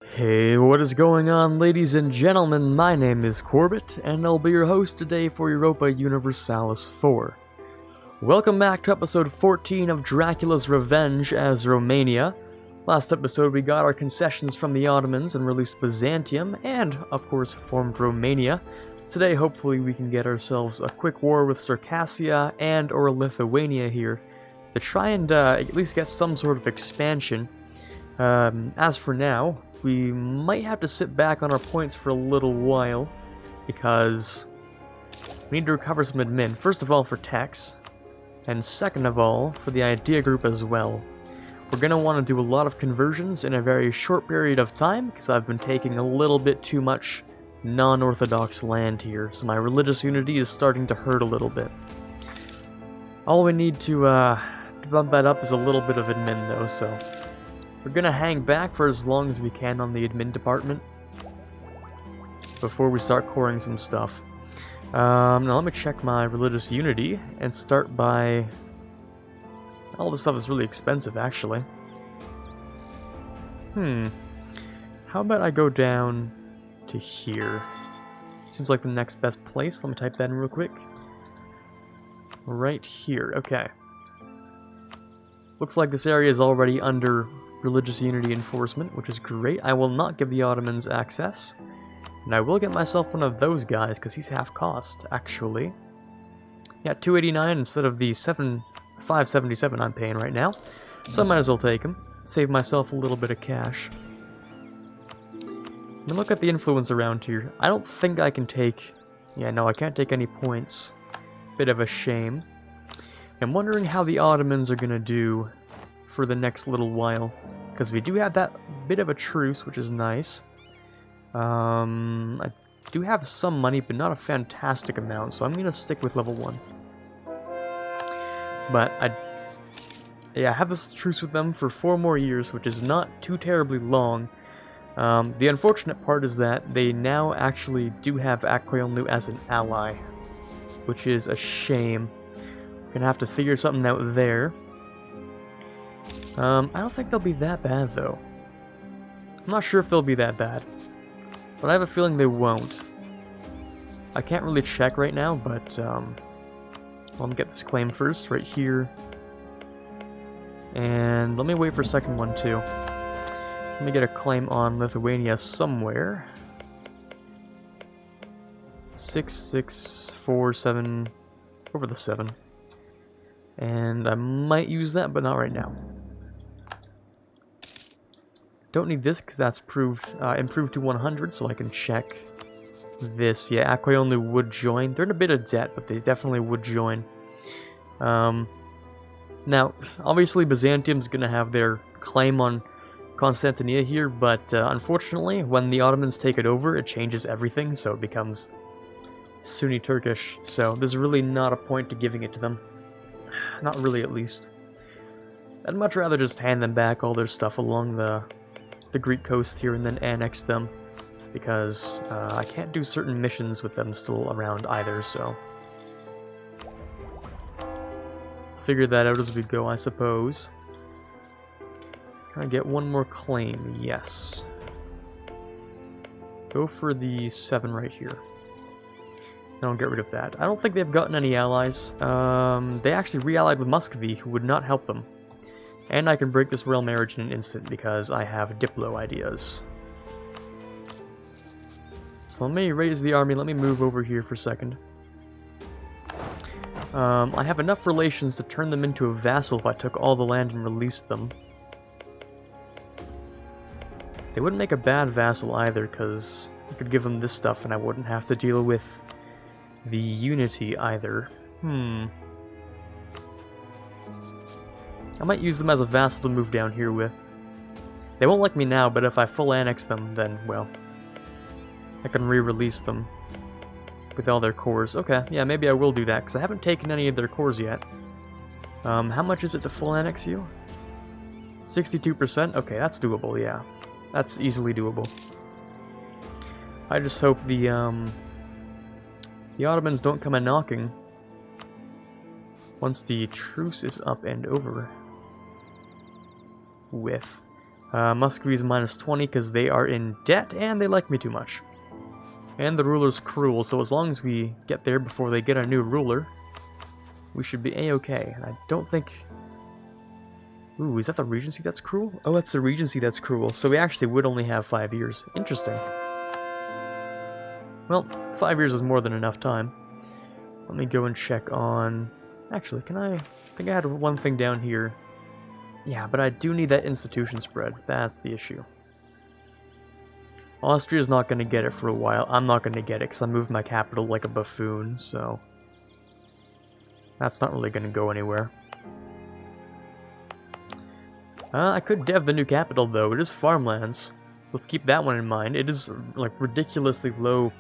Hey, what is going on, ladies and gentlemen? My name is Quarbit, and I'll be your host today for Europa Universalis 4. Welcome back to episode 14 of Dracula's Revenge as Romania. Last episode we got our concessions from the Ottomans and released Byzantium, and, of course, formed Romania. Today, hopefully, we can get ourselves a quick war with Circassia and or Lithuania here, to try and at least get some sort of expansion. As for now, we might have to sit back on our points for a little while, because we need to recover some admin. First of all, for tax, and second of all, for the idea group as well. We're going to want to do a lot of conversions in a very short period of time, because I've been taking a little bit too much non-orthodox land here, so my religious unity is starting to hurt a little bit. All we need to bump that up is a little bit of admin though, so we're gonna hang back for as long as we can on the admin department before we start coring some stuff. Now let me check my religious unity and start by... all this stuff is really expensive, actually. How about I go down to here? Seems like the next best place. Let me type that in real quick. Right here, okay. Looks like this area is already under religious unity enforcement, which is great. I will not give the Ottomans access. And I will get myself one of those guys, because he's half cost, actually. Yeah, 289 instead of the 577 I'm paying right now. So I might as well take him. Save myself a little bit of cash. I mean, look at the influence around here. I don't think I can take... yeah, no, I can't take any points. Bit of a shame. I'm wondering how the Ottomans are going to do for the next little while, because we do have that bit of a truce, which is nice. I do have some money, but not a fantastic amount, so I'm going to stick with level 1. But I have this truce with them for 4 more years, which is not too terribly long. The unfortunate part is that they now actually do have Aquionlu as an ally, which is a shame. We're going to have to figure something out there. I don't think they'll be that bad, though. I'm not sure if they'll be that bad, but I have a feeling they won't. I can't really check right now, but let me get this claim first, right here. And let me wait for a second one, too. Let me get a claim on Lithuania somewhere. 6647 over the 7. And I might use that, but not right now. Don't need this because that's improved to 100, so I can check this. Yeah, Aquionlu would join. They're in a bit of debt, but they definitely would join. Now, obviously Byzantium's going to have their claim on Constantinia here, but unfortunately, when the Ottomans take it over, it changes everything, so it becomes Sunni Turkish. So there's really not a point to giving it to them. Not really, at least. I'd much rather just hand them back all their stuff along the Greek coast here and then annex them, because I can't do certain missions with them still around either, so figure that out as we go, I suppose. Can I get one more claim? Yes. Go for the 7 right here. I'll get rid of that. I don't think they've gotten any allies. They actually re-allied with Muscovy, who would not help them. And I can break this royal marriage in an instant because I have Diplo ideas. So let me raise the army. Let me move over here for a second. I have enough relations to turn them into a vassal if I took all the land and released them. They wouldn't make a bad vassal either, because I could give them this stuff and I wouldn't have to deal with the unity either. I might use them as a vassal to move down here with. They won't like me now, but if I full annex them, then, well, I can re-release them with all their cores. Okay, yeah, maybe I will do that, because I haven't taken any of their cores yet. How much is it to full annex you? 62%? Okay, that's doable, yeah. That's easily doable. I just hope the Ottomans don't come a knocking once the truce is up and over with. Muscovy's minus 20 because they are in debt and they like me too much. And the ruler's cruel, so as long as we get there before they get a new ruler, we should be a-okay. And I don't think... Ooh, is that the Regency that's cruel? Oh, that's the Regency that's cruel, so we actually would only have 5 years. Interesting. Well, 5 years is more than enough time. Let me go and check on... Actually, I think I had one thing down here. Yeah, but I do need that institution spread. That's the issue. Austria's not going to get it for a while. I'm not going to get it because I moved my capital like a buffoon, so... That's not really going to go anywhere. I could dev the new capital, though. It is farmlands. Let's keep that one in mind. It is, like, ridiculously low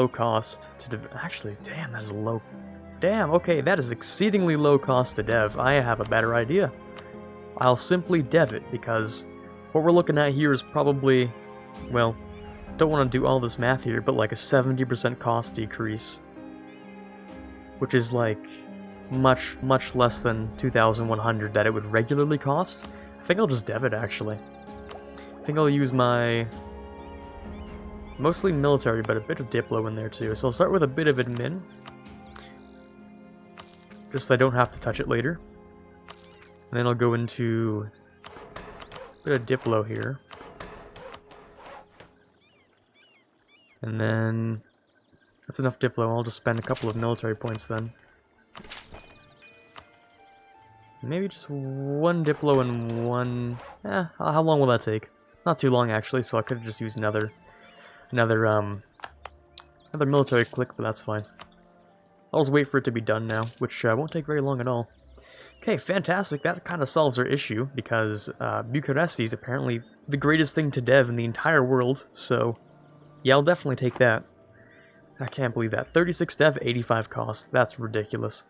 cost to dev. Actually, damn, that is low. Damn, okay, that is exceedingly low cost to dev. I have a better idea. I'll simply dev it, because what we're looking at here is probably, well, don't want to do all this math here, but like a 70% cost decrease. Which is like much less than 2,100 that it would regularly cost. I think I'll just dev it, actually. I think I'll use my... mostly military, but a bit of Diplo in there too. So I'll start with a bit of admin. Just so I don't have to touch it later. And then I'll go into a bit of Diplo here. And then... that's enough Diplo. I'll just spend a couple of military points then. Maybe just one Diplo and one... how long will that take? Not too long, actually, so I could have just used another military click, but that's fine. I'll just wait for it to be done now, which won't take very long at all. Okay, fantastic. That kind of solves our issue, because Bucharest is apparently the greatest thing to dev in the entire world, so yeah, I'll definitely take that. I can't believe that. 36 dev, 85 cost. That's ridiculous.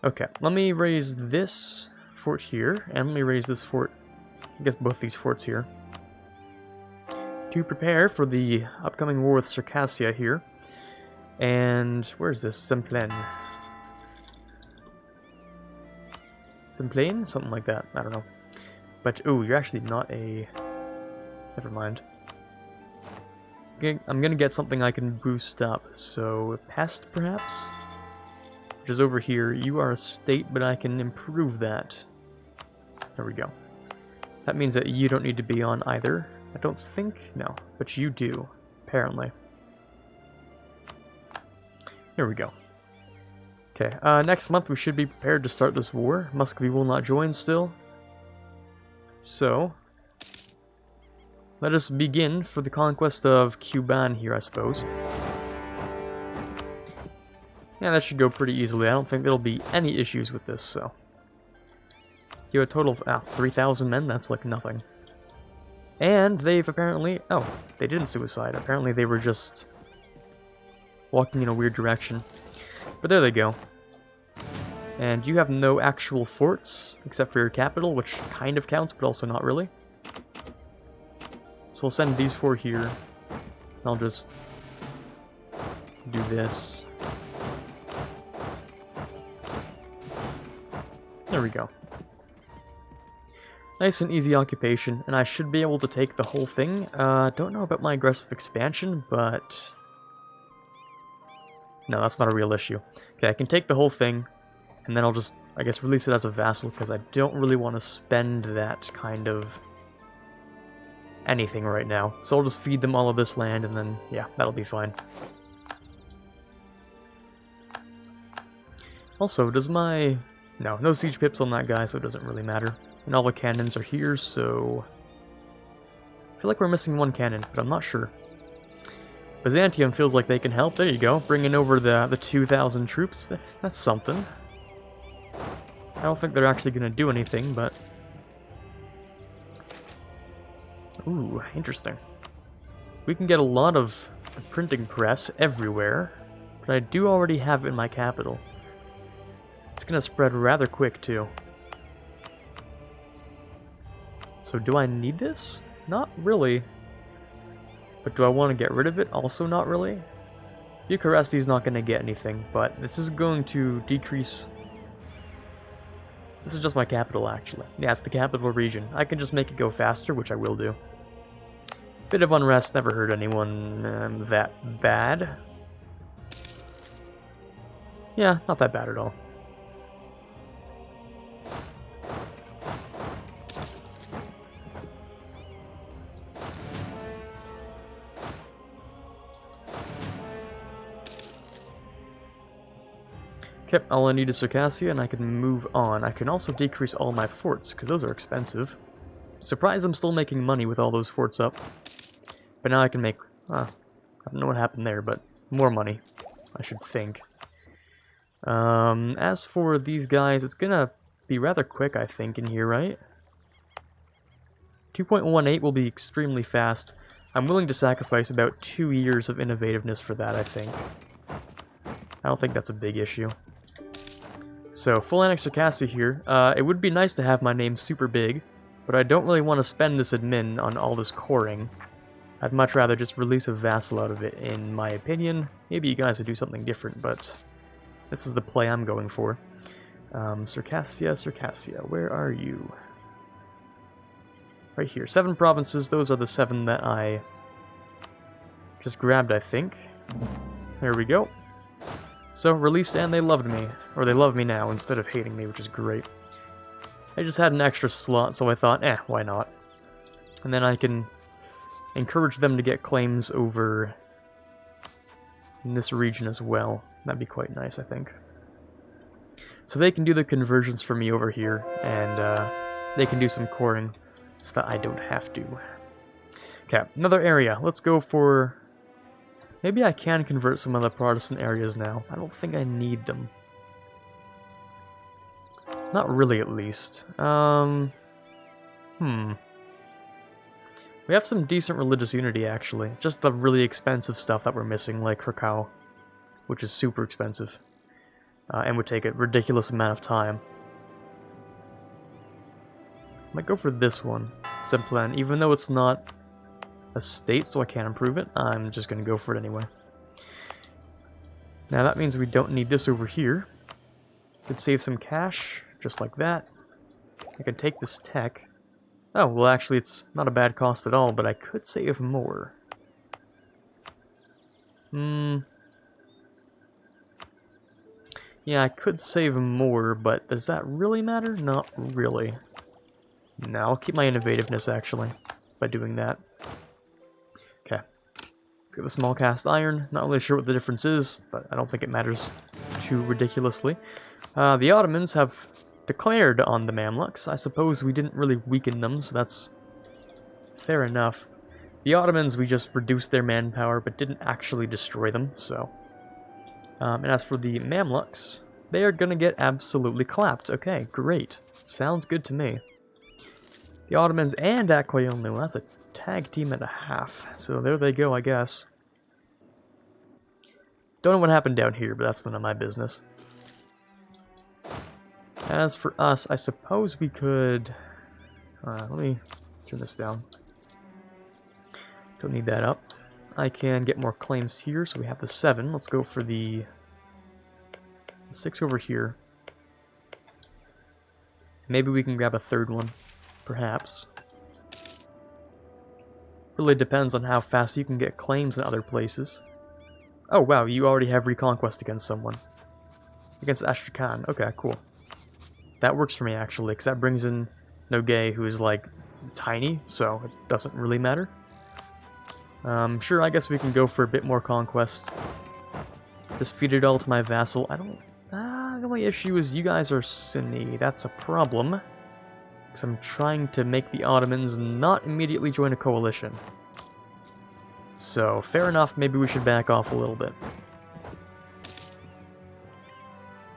Okay, let me raise this fort here, and let me raise this fort, I guess both these forts here, to prepare for the upcoming war with Circassia here. And where's this? Semplaine. Semplaine? Something like that. I don't know. But, ooh, you're actually not a... Never mind. Okay, I'm gonna get something I can boost up. So, Pest, perhaps? Which is over here. You are a state, but I can improve that. There we go. That means that you don't need to be on either. I don't think... no. But you do, apparently. Here we go. Okay, next month we should be prepared to start this war. Muscovy will not join still. So, let us begin for the conquest of Kuban here, I suppose. Yeah, that should go pretty easily. I don't think there'll be any issues with this, so. You have a total of 3,000 men, that's like nothing. And they've apparently... oh, they didn't suicide. Apparently they were just walking in a weird direction. But there they go. And you have no actual forts, except for your capital, which kind of counts, but also not really. So we'll send these 4 here. I'll just do this. There we go. Nice and easy occupation, and I should be able to take the whole thing. Don't know about my aggressive expansion, but... no, that's not a real issue. Okay, I can take the whole thing, and then I'll just, I guess, release it as a vassal, because I don't really want to spend that kind of anything right now. So I'll just feed them all of this land, and then, yeah, that'll be fine. Also, does my... no siege pips on that guy, so it doesn't really matter. And all the cannons are here, so... I feel like we're missing one cannon, but I'm not sure. Byzantium feels like they can help. There you go, bringing over the 2,000 troops. That's something. I don't think they're actually going to do anything, but... ooh, interesting. We can get a lot of the printing press everywhere, but I do already have it in my capital. It's going to spread rather quick, too. So do I need this? Not really. But do I want to get rid of it? Also not really. Bucharest is not going to get anything, but this is going to decrease This is just my capital, actually. Yeah, it's the capital region. I can just make it go faster, which I will do. Bit of unrest, never hurt anyone that bad. Yeah, not that bad at all. Okay, all I need is Circassia, and I can move on. I can also decrease all my forts, because those are expensive. Surprised I'm still making money with all those forts up. But now I can make... I don't know what happened there, but more money, I should think. As for these guys, it's gonna be rather quick, I think, in here, right? 2.18 will be extremely fast. I'm willing to sacrifice about 2 years of innovativeness for that, I think. I don't think that's a big issue. So, full annex Circassia here. It would be nice to have my name super big, but I don't really want to spend this admin on all this coring. I'd much rather just release a vassal out of it, in my opinion. Maybe you guys would do something different, but this is the play I'm going for. Circassia, where are you? Right here. 7 provinces, those are the 7 that I just grabbed, I think. There we go. So, released and they loved me. Or they love me now instead of hating me, which is great. I just had an extra slot, so I thought, why not? And then I can encourage them to get claims over in this region as well. That'd be quite nice, I think. So they can do the conversions for me over here, and they can do some coring so that I don't have to. Okay, another area. Let's go for... Maybe I can convert some of the Protestant areas now. I don't think I need them. Not really, at least. We have some decent religious unity, actually. Just the really expensive stuff that we're missing, like Krakow, which is super expensive. And would take a ridiculous amount of time. Might go for this one. Zemplan, even though it's not a state, so I can't improve it, I'm just going to go for it anyway. Now that means we don't need this over here. Could save some cash, just like that. I could take this tech. Oh, well actually it's not a bad cost at all, but I could save more. Yeah, I could save more, but does that really matter? Not really. No, I'll keep my innovativeness, actually, by doing that. Okay. Let's get the small cast iron. Not really sure what the difference is, but I don't think it matters too ridiculously. The Ottomans have declared on the Mamluks. I suppose we didn't really weaken them, so that's fair enough. The Ottomans, we just reduced their manpower, but didn't actually destroy them, so... and as for the Mamluks, they are gonna get absolutely clapped. Okay, great. Sounds good to me. The Ottomans and Akkoyunlu, that's a tag team and a half. So there they go, I guess. Don't know what happened down here, but that's none of my business. As for us, I suppose we could... let me turn this down. Don't need that up. I can get more claims here, so we have the 7. Let's go for the 6 over here. Maybe we can grab a 3rd one, perhaps. Really depends on how fast you can get claims in other places. Oh wow, you already have Reconquest against someone. Against Astrakhan. Okay, cool. That works for me, actually, because that brings in Nogay, who is, like, tiny, so it doesn't really matter. Sure, I guess we can go for a bit more conquest. Just feed it all to my vassal. I don't... the only issue is you guys are Sunni. That's a problem. Because I'm trying to make the Ottomans not immediately join a coalition. So, fair enough, maybe we should back off a little bit.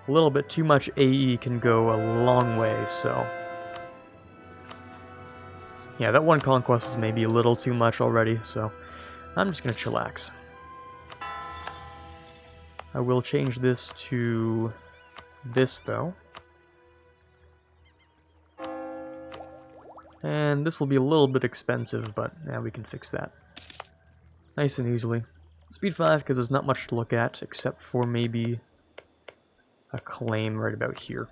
A little bit too much AE can go a long way, so... Yeah, that one conquest is maybe a little too much already, so... I'm just gonna chillax. I will change this to this, though. And this will be a little bit expensive, but yeah, we can fix that. Nice and easily. Speed 5, because there's not much to look at, except for maybe a claim right about here.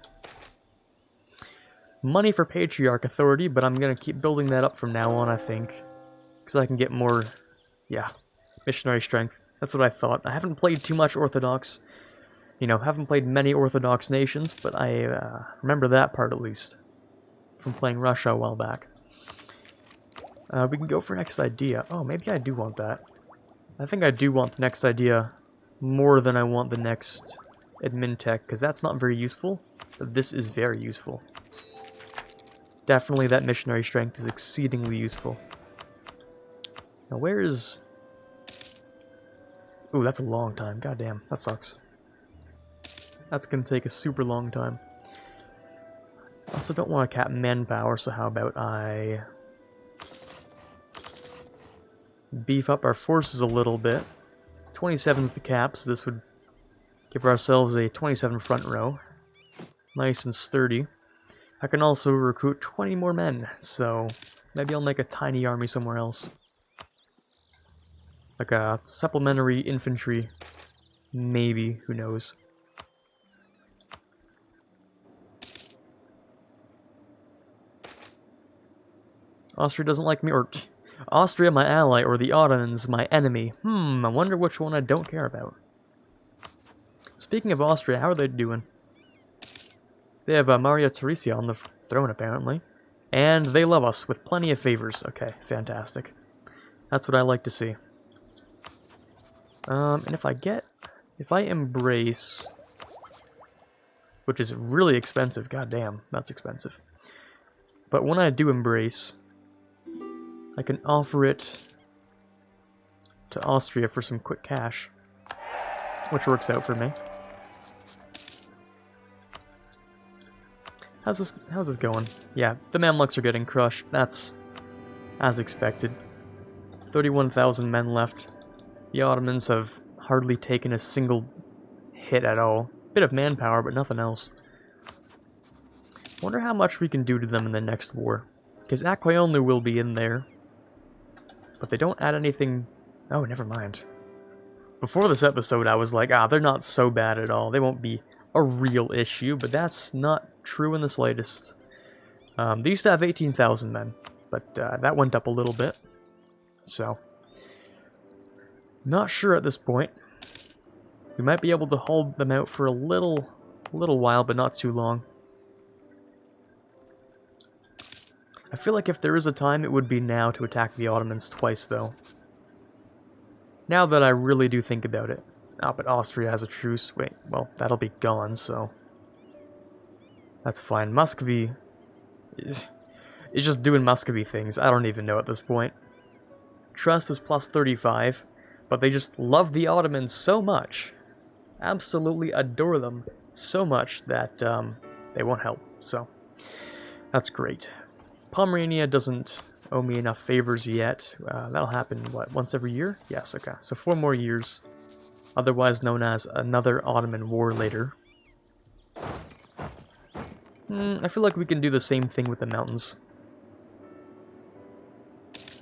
money for Patriarch Authority, but I'm going to keep building that up from now on, I think. Because I can get more, yeah, missionary strength. That's what I thought. I haven't played too much Orthodox. You know, haven't played many Orthodox nations, but I remember that part at least. From playing Russia a while back. We can go for next idea. Oh, maybe I do want that. I think I do want the next idea more than I want the next admin tech, because that's not very useful, but this is very useful. Definitely that missionary strength is exceedingly useful. Now where is... Ooh, that's a long time. Goddamn, that sucks. That's gonna take a super long time. I also don't want to cap manpower, so how about I beef up our forces a little bit. 27's the cap, so this would give ourselves a 27 front row. Nice and sturdy. I can also recruit 20 more men, so maybe I'll make a tiny army somewhere else. Like a supplementary infantry. Maybe, who knows. Austria doesn't like me, or Austria my ally, or the Ottomans my enemy. I wonder which one I don't care about. Speaking of Austria, how are they doing? They have Maria Theresia on the throne, apparently. And they love us, with plenty of favors. Okay, fantastic. That's what I like to see. And if I embrace... Which is really expensive, goddamn, that's expensive. But when I do embrace... I can offer it to Austria for some quick cash, which works out for me. How's this going? Yeah, the Mamluks are getting crushed. That's as expected. 31,000 men left. The Ottomans have hardly taken a single hit at all. Bit of manpower, but nothing else. Wonder how much we can do to them in the next war. Because Akbayonu will be in there. But they don't add anything... Oh, never mind. Before this episode, I was like, they're not so bad at all. They won't be a real issue, but that's not true in the slightest. They used to have 18,000 men, but that went up a little bit. So, not sure at this point. We might be able to hold them out for a little while, but not too long. I feel like if there is a time, it would be now to attack the Ottomans twice, though. Now that I really do think about it. But Austria has a truce. Wait, well, that'll be gone, so... That's fine. Muscovy is just doing Muscovy things. I don't even know at this point. Trust is plus 35, but they just love the Ottomans so much. Absolutely adore them so much that they won't help, so... That's great. Pomerania doesn't owe me enough favors yet. That'll happen, what, once every year? Yes, okay. So 4 more years. Otherwise known as another Ottoman war later. I feel like we can do the same thing with the mountains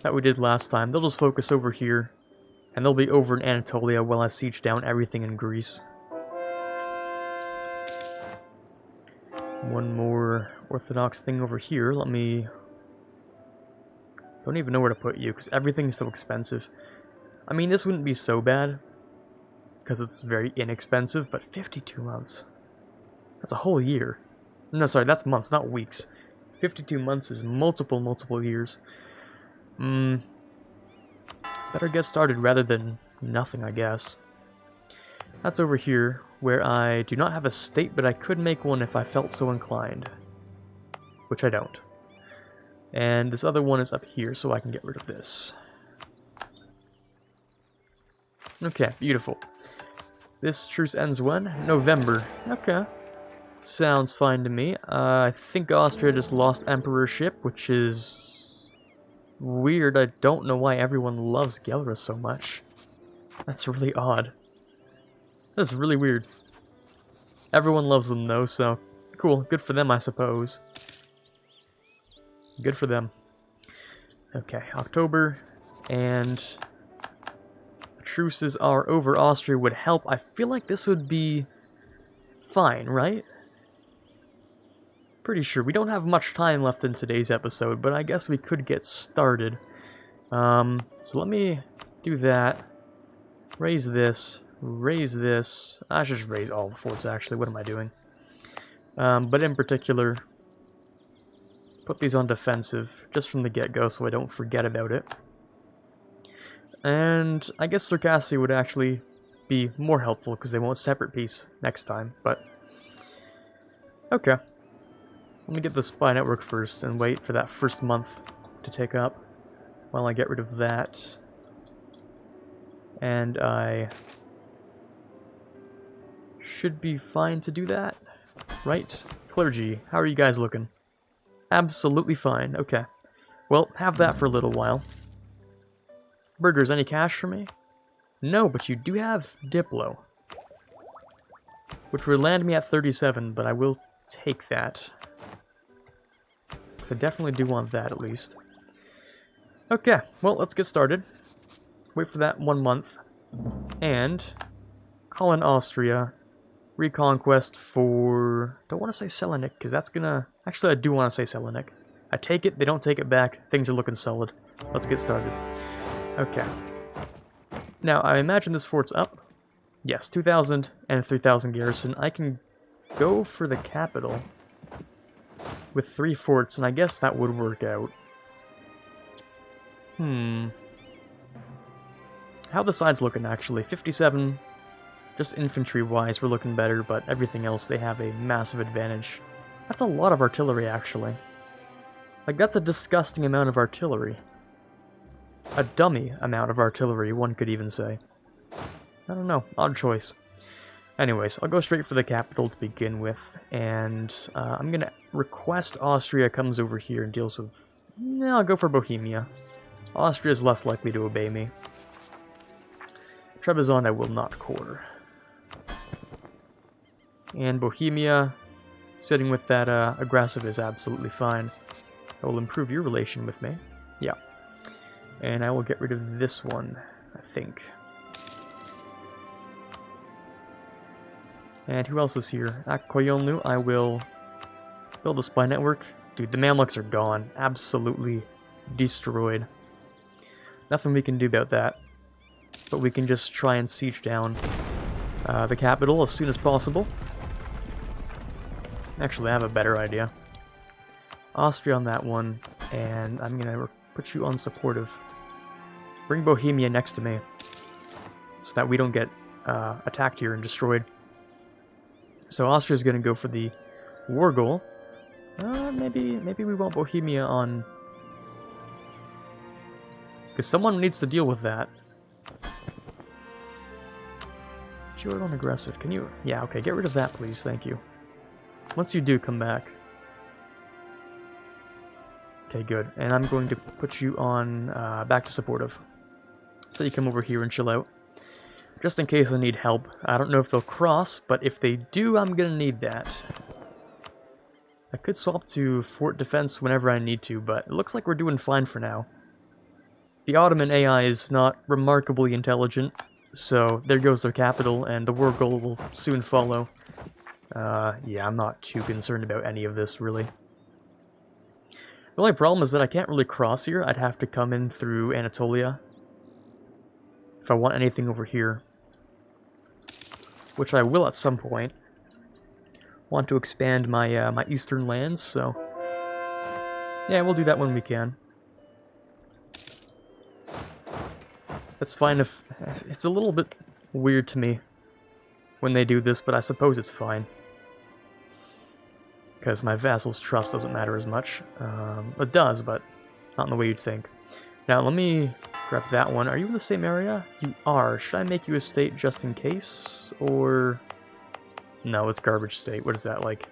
that we did last time. They'll just focus over here, and they'll be over in Anatolia while I siege down everything in Greece. One more Orthodox thing over here. Let me... Don't even know where to put you, because everything's so expensive. I mean, this wouldn't be so bad, because it's very inexpensive, but 52 months. That's a whole year. No, sorry, that's months, not weeks. 52 months is multiple years. Better get started rather than nothing, I guess. That's over here, where I do not have a state, but I could make one if I felt so inclined. Which I don't. And this other one is up here, so I can get rid of this. Okay, beautiful. This truce ends when? November. Okay. Sounds fine to me. I think Austria just lost emperorship, which is... weird. I don't know why everyone loves Gelra so much. That's really odd. That's really weird. Everyone loves them though, so... Cool, good for them, I suppose. Good for them. Okay, October, and... the truces are over. Austria would help. I feel like this would be... fine, right? Pretty sure. We don't have much time left in today's episode, but I guess we could get started. So let me do that. Raise this. Raise this. I should just raise all the forts, actually. What am I doing? But in particular, put these on defensive, just from the get-go, so I don't forget about it. And I guess Circassia would actually be more helpful, because they won't separate piece next time, but... Okay. Let me get the spy network first, and wait for that first month to take up, while I get rid of that. And I... should be fine to do that, right? Clergy, how are you guys looking? Absolutely fine, okay. Well, have that for a little while. Burgers, any cash for me? No, but you do have Diplo. Which would land me at 37, but I will take that. Because I definitely do want that, at least. Okay, well, let's get started. Wait for that 1 month. And call in Austria. Reconquest for... don't want to say Selenik, because that's gonna... actually, I do want to say Selenik. I take it, they don't take it back. Things are looking solid. Let's get started. Okay. Now, I imagine this fort's up. Yes, 2,000 and 3,000 garrison. I can go for the capital with 3 forts, and I guess that would work out. How the sides looking, actually? 57, just infantry-wise, we're looking better, but everything else, they have a massive advantage. That's a lot of artillery, actually. Like, that's a disgusting amount of artillery. A dummy amount of artillery, one could even say. I don't know, odd choice. Anyways, I'll go straight for the capital to begin with, and I'm gonna request Austria comes over here and deals with... no, I'll go for Bohemia. Austria's less likely to obey me. Trebizond I will not core. And Bohemia, sitting with that aggressive is absolutely fine. I will improve your relation with me. Yeah. And I will get rid of this one, I think. And who else is here? Koyolnu, I will build a spy network. Dude, the Mamluks are gone. Absolutely destroyed. Nothing we can do about that. But we can just try and siege down the capital as soon as possible. Actually, I have a better idea. Austria on that one, and I'm going to put you on supportive. Bring Bohemia next to me, so that we don't get attacked here and destroyed. So Austria's going to go for the war goal. Maybe we want Bohemia on... because someone needs to deal with that. Jordan aggressive, can you... yeah, okay, get rid of that, please, thank you. Once you do, come back. Okay, good. And I'm going to put you on back to supportive. So you come over here and chill out. Just in case I need help. I don't know if they'll cross, but if they do, I'm gonna need that. I could swap to fort defense whenever I need to, but it looks like we're doing fine for now. The Ottoman AI is not remarkably intelligent, so there goes their capital, and the war goal will soon follow. Yeah, I'm not too concerned about any of this, really. The only problem is that I can't really cross here. I'd have to come in through Anatolia if I want anything over here, which I will at some point. Want to expand my my eastern lands, so yeah, we'll do that when we can. That's fine if... it's a little bit weird to me when they do this, but I suppose it's fine. Because my vassal's trust doesn't matter as much. It does, but not in the way you'd think. Now, let me grab that one. Are you in the same area? You are. Should I make you a state just in case? Or... no, it's garbage state. What is that, like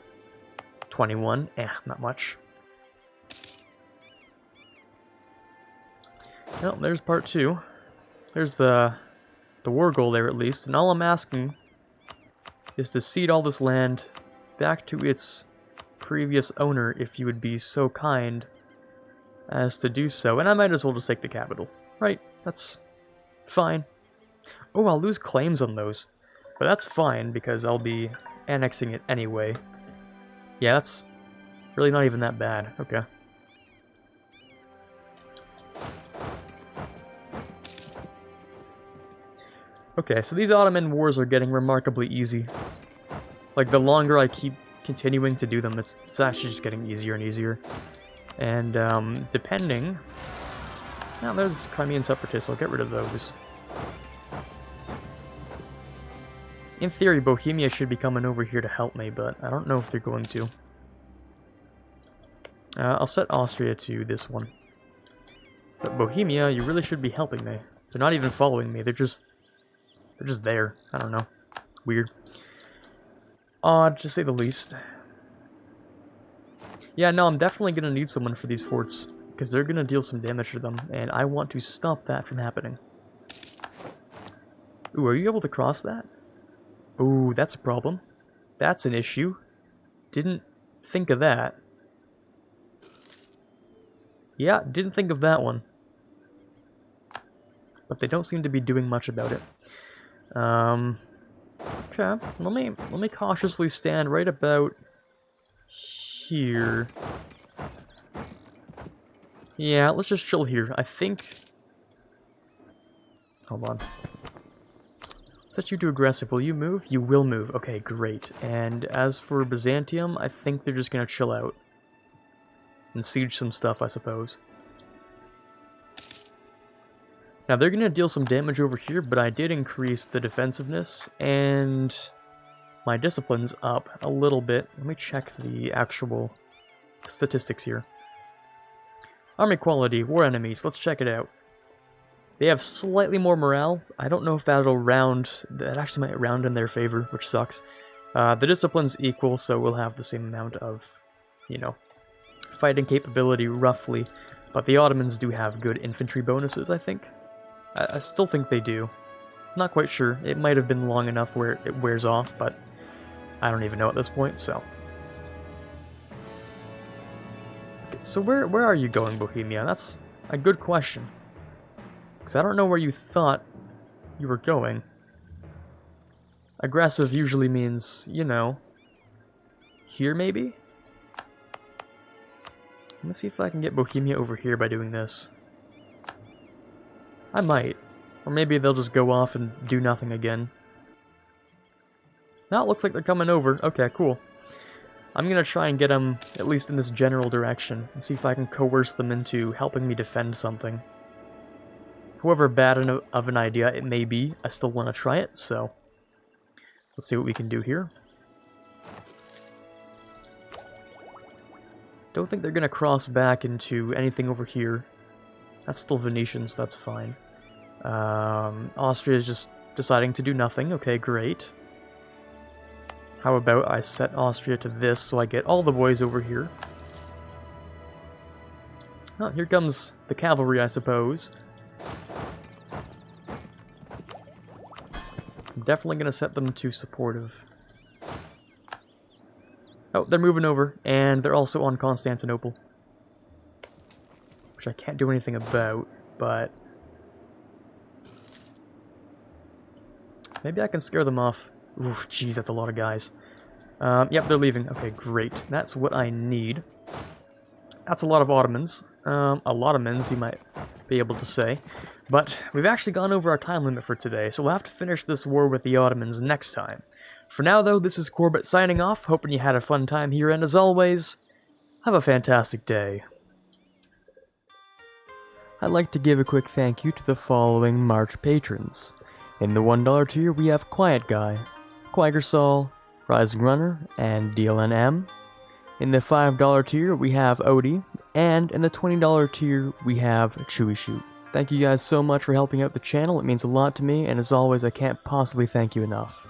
21? Not much. Well, there's part 2. There's the war goal there, at least. And all I'm asking is to cede all this land back to its previous owner, if you would be so kind as to do so. And I might as well just take the capital. Right, that's fine. Oh, I'll lose claims on those. But that's fine, because I'll be annexing it anyway. Yeah, Really not even that bad. Okay. Okay, so these Ottoman wars are getting remarkably easy. Like, the longer I keep continuing to do them, it's actually just getting easier and easier. And, depending... Now, there's Crimean separatists, I'll get rid of those. In theory, Bohemia should be coming over here to help me, but I don't know if they're going to. I'll set Austria to this one. But Bohemia, you really should be helping me. They're not even following me, they're just there. I don't know. Weird. Odd, to say the least. Yeah, no, I'm definitely gonna need someone for these forts, because they're gonna deal some damage to them, and I want to stop that from happening. Ooh, are you able to cross that? Ooh, that's a problem. That's an issue. Didn't think of that. Yeah, didn't think of that one. But they don't seem to be doing much about it. Okay, let me cautiously stand right about here. Yeah, let's just chill here. I think... Hold on. Set you to aggressive. Will you move? You will move. Okay, great. And as for Byzantium, I think they're just gonna chill out. And siege some stuff, I suppose. Now, they're going to deal some damage over here, but I did increase the defensiveness and my disciplines up a little bit. Let me check the actual statistics here. Army quality, war enemies, let's check it out. They have slightly more morale. I don't know if that'll round... That actually might round in their favor, which sucks. The discipline's equal, so we'll have the same amount of, you know, fighting capability, roughly. But the Ottomans do have good infantry bonuses, I think. I still think they do. Not quite sure. It might have been long enough where it wears off, but I don't even know at this point, so... Okay, so where are you going, Bohemia? That's a good question. Because I don't know where you thought you were going. Aggressive usually means, you know... Here, maybe? Let me see if I can get Bohemia over here by doing this. I might. Or maybe they'll just go off and do nothing again. Now it looks like they're coming over. Okay, cool. I'm gonna try and get them at least in this general direction and see if I can coerce them into helping me defend something. However bad of an idea it may be, I still want to try it, so... Let's see what we can do here. Don't think they're gonna cross back into anything over here. That's still Venetians, that's fine. Austria is just deciding to do nothing. Okay, great. How about I set Austria to this so I get all the boys over here. Oh, here comes the cavalry, I suppose. I'm definitely going to set them to supportive. Oh, they're moving over, and they're also on Constantinople. Which I can't do anything about, but... Maybe I can scare them off. Ooh, jeez, that's a lot of guys. Yep, they're leaving. Okay, great. That's what I need. That's a lot of Ottomans. A lot of men's, you might be able to say. But we've actually gone over our time limit for today, so we'll have to finish this war with the Ottomans next time. For now, though, this is Quarbit signing off, hoping you had a fun time here, and as always, have a fantastic day. I'd like to give a quick thank you to the following March patrons. In the $1 tier, we have Quiet Guy, Quagersol, Rising Runner, and DLNM. In the $5 tier, we have Odie, and in the $20 tier, we have Chewy Shoot. Thank you guys so much for helping out the channel, it means a lot to me, and as always, I can't possibly thank you enough.